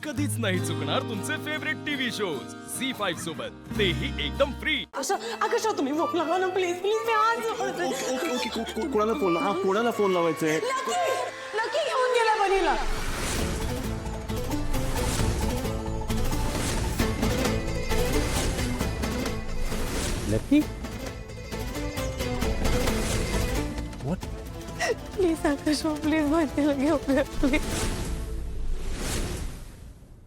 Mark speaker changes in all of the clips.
Speaker 1: कधीच नाही चुकणार तुमचे फेवरेट टीव्ही शोज झी5 सोबत, तेही एकदम फ्री.
Speaker 2: आकाश तुम्ही फोन लावा ना प्लीज प्लीज मी आज
Speaker 3: ओके कोणाला फोन हा कोणाला फोन लावायचा आहे?
Speaker 2: नक्की घेऊन गेला बनीला.
Speaker 3: Lucky what?
Speaker 2: Please Akash please बनीला घेऊन जा प्लीज.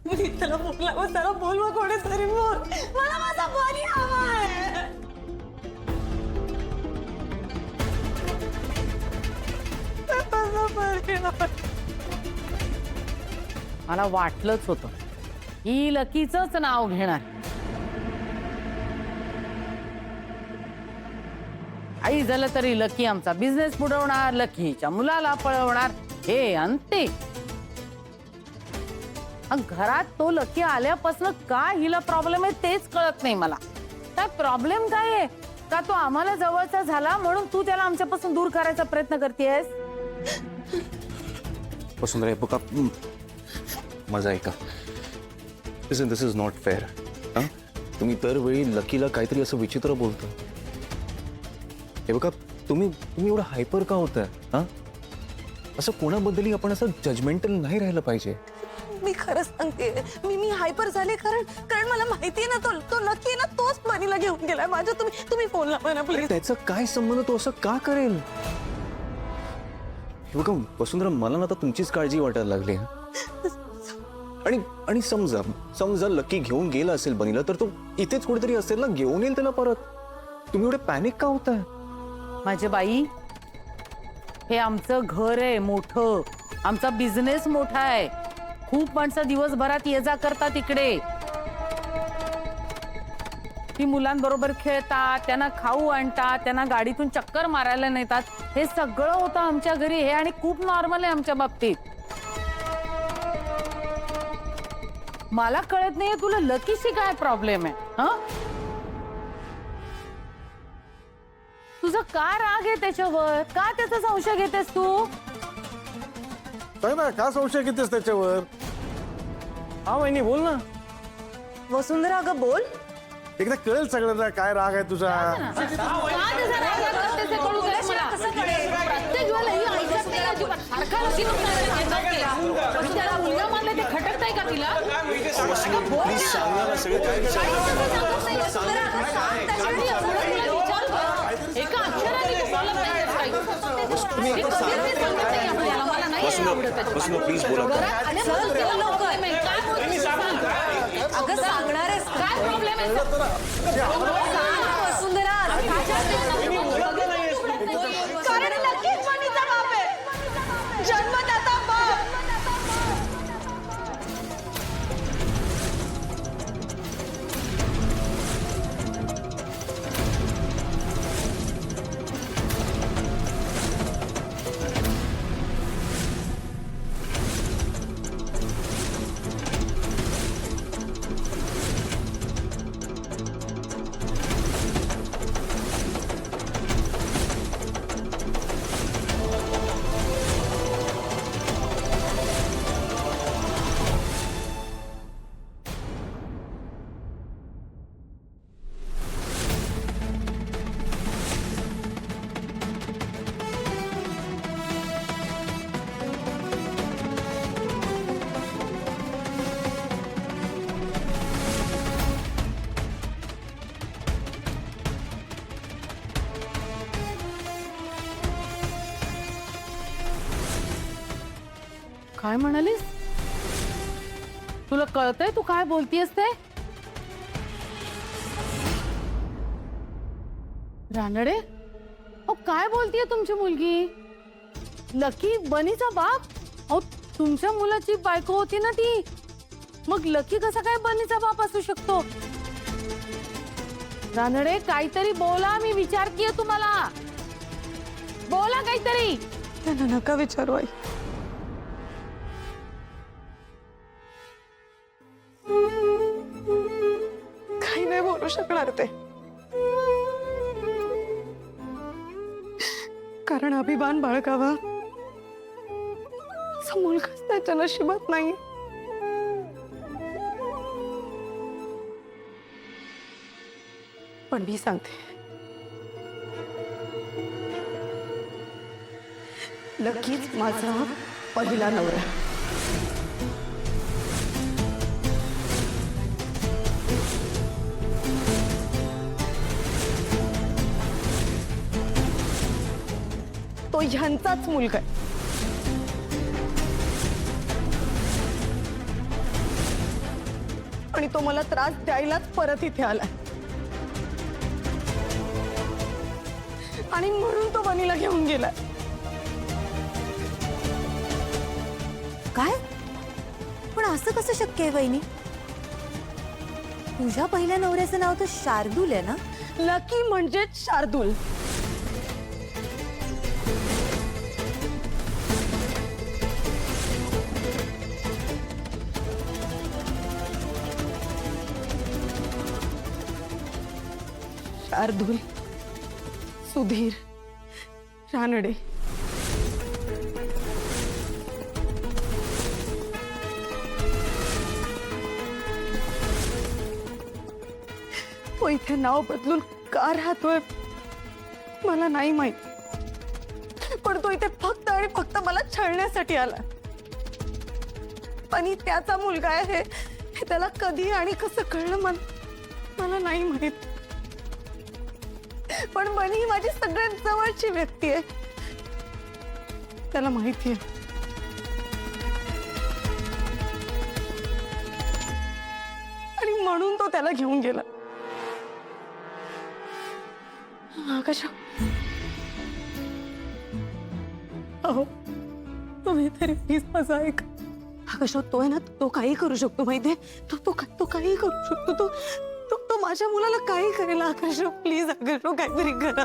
Speaker 2: प्लीज त्याला फोन लावा, त्याला बोलवा कोणीतरी बोल. मला माझा बनी हवाय.
Speaker 4: मला वाटलंच होतं ही लकीचंच नाव घेणार. आई झालं तरी लकी आमचा बिझनेस बुडवणार, लकीच्या मुलाला पळवणार, हे अंते. घरात तो लकी आल्यापासून का हिला प्रॉब्लेम आहे तेच कळत नाही मला. काय प्रॉब्लेम काय आहे? का तो आम्हाला जवळचा झाला म्हणून तू त्याला आमच्यापासून दूर करायचा प्रयत्न करतेस?
Speaker 3: वसुंधरा हे बघा, माझा ऐका. दिस इज नॉट फेअर. तुम्ही दरवेळी लकीला काहीतरी असं विचित्र बोलता. हे बघा, तुम्ही एवढं हायपर का होताय? असं कोणाबद्दलही आपण असं जजमेंटल नाही राहिलं पाहिजे.
Speaker 2: मी खरं सांगते, मी हायपर झाले कारण मला माहितीये ना तो नक्की ना तोच बनीला घेऊन गेलाय माझ्या. तुम्ही फोन लावा ना प्लीज.
Speaker 3: त्याचा काय संबंध? तो असं का करेल? हे बघा वसुंधरा, मला ना आता तुमचीच काळजी वाटायला लागली. आणि समजा लकी घेऊन गेला असेल बनीला, तर तो इथेच कुठेतरी असेल ना, घेऊन येईल त्याला परत. तुम्ही एवढे पॅनिक का होताय?
Speaker 4: माझे बाई, हे आमचं घर आहे मोठं, आमचा बिझनेस मोठा आहे. खूप माणसं दिवसभरात ये जा करतात इकडे. ती मुलांबरोबर खेळतात, त्यांना खाऊ आणतात, त्यांना गाडीतून चक्कर मारायला नेतात. हे सगळं होतं आमच्या घरी. हे आणि खूप नॉर्मल आहे आमच्या बाबतीत. मला कळत नाहीये तुला लकीशी काय प्रॉब्लेम आहे. तुझा का राग आहे त्याच्यावर? का त्याचा संशय घेतेस तू?
Speaker 3: का संशय घेतेस त्याच्यावर? हा वहिनी बोल ना.
Speaker 2: वसुंधरा अगं बोल.
Speaker 3: एकदा कळेल सगळ्यांना काय राग आहे तुझा. प्लीज सांगा ना सगळं काय विचार. प्लीज बोला.
Speaker 2: अगं सांगणार आहेस काय प्रॉब्लेम आहे? वसुंधरा कारण नक्कीच बनीचा बाप आहे, जन्मदाता बाप.
Speaker 4: काय म्हणालीस? तुला कळतंय तू काय बोलतीयस ते? रानडे, अहो काय बोलतीये तुमची मुलगी? लकी बनीचा बाप? अहो तुमच्या मुलाची बायको होती ना ती, मग लकी कसा काय बनीचा बाप असू शकतो? रानडे काहीतरी बोला, मी विचारतीये तुम्हाला. बोला काहीतरी.
Speaker 2: नका विचारू आई. काही नाही बोलू शकणार ते, कारण अभिमान बाळगावा मुलगाच त्याच्या नशिबात नाही. पण मी सांगते, लकीच माझा पहिला नवरा. तो ह्यांचाच मुलगा आहे. आणि तो मला त्रास द्यायलाच परत इथे आलाय. आणि म्हणून तो बनीला घेऊन गेलाय.
Speaker 5: काय? पण असं कसं शक्य आहे वहिनी? तुझ्या पहिल्या नवऱ्याचं नाव तर शार्दूल आहे ना?
Speaker 2: लकी म्हणजेच शार्दूल. शार्दूल सुधीर रानडे. तो इथे नाव बदलून का राहतोय मला नाही माहित, पण तो इथे फक्त आणि फक्त मला छळण्यासाठी आला. आणि त्याचा मुलगा आहे हे त्याला कधी आणि कसं कळलं मला नाही माहित. पण बनी ही माझी सगळ्यात जवळची व्यक्ती आहे, त्याला माहिती आहे. आणि म्हणून तो त्याला घेऊन गेला. आकाशा, अहो तुम्ही तरी प्लीज माझं ऐक. आकाशा, तो आहे ना, तो काही करू शकतो माहितीये. तो काही करू शकतो. तो माझ्या मुलाला काही करेल. आकाशा प्लीज, आकाशा काहीतरी करा.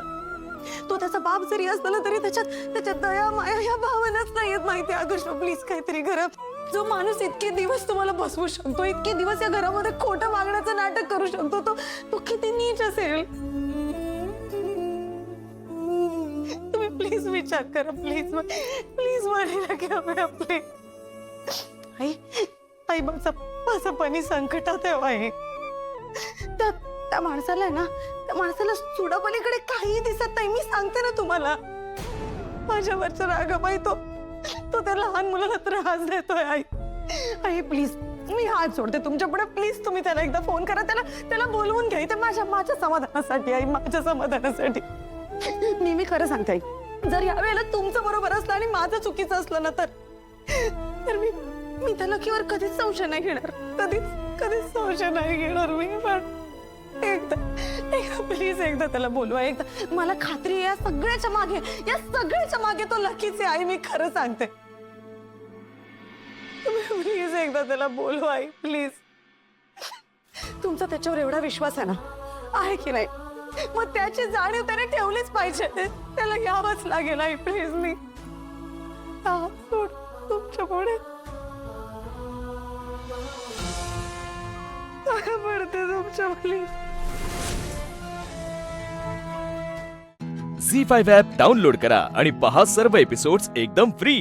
Speaker 2: तो त्याचा बाप जरी असला ना तरी त्याच्यात दया माया या भावनाच नाहीयेत माहिती. आकाशा प्लीज काहीतरी करा. जो माणूस इतके दिवस तुम्हाला बसवू शकतो, इतके दिवस या घरामध्ये खोटं मागण्याचं नाटक करू शकतो, तो किती नीच असेल. तुम्ही प्लीज विचार करा. प्लीज मला घ्या प्लीज. आई माझा पणी संकटात आहे. त्या माणसाला आहे ना, त्या माणसाला सुडापलीकडे काही दिसत नाही. मी सांगते ना तुम्हाला, माझ्यावरचा रागाबाई तो त्या लहान मुलाला त्रास देतोय. आई प्लीज, मी हात सोडते तुमच्या पुढे. प्लीज तुम्ही त्याला एकदा फोन करा, त्याला बोलवून घ्या. ते माझ्या समाधानासाठी आई, माझ्या समाधानासाठी. मी खरं सांगते आई, जर यावेळेला तुमचं बरोबर असलं आणि माझं चुकीचं असलं ना तर मी त्या लकीवर कधीच संशय नाही घेणार. कधीच संशय नाही घेणार मी. पण एकदा प्लीज एकदा त्याला बोलवा. एकदा मला खात्री आहे या सगळ्याच्या मागे तो लकीच आहे आई. मी खरं सांगते. तुम्ही प्लीज एकदा त्याला बोलवा आई, प्लीज. तुमचा त्याच्यावर एवढा विश्वास आहे ना, आहे की नाही? मग त्याची जाणीव त्याने ठेवलीच पाहिजे. त्याला यावंच लागेल आई. प्लीज मी तुमच्या पुढे पडते तुमच्या प्लीज.
Speaker 1: झी5 ॲप डाउनलोड करा आणि पहा सर्व एपिसोड्स एकदम फ्री.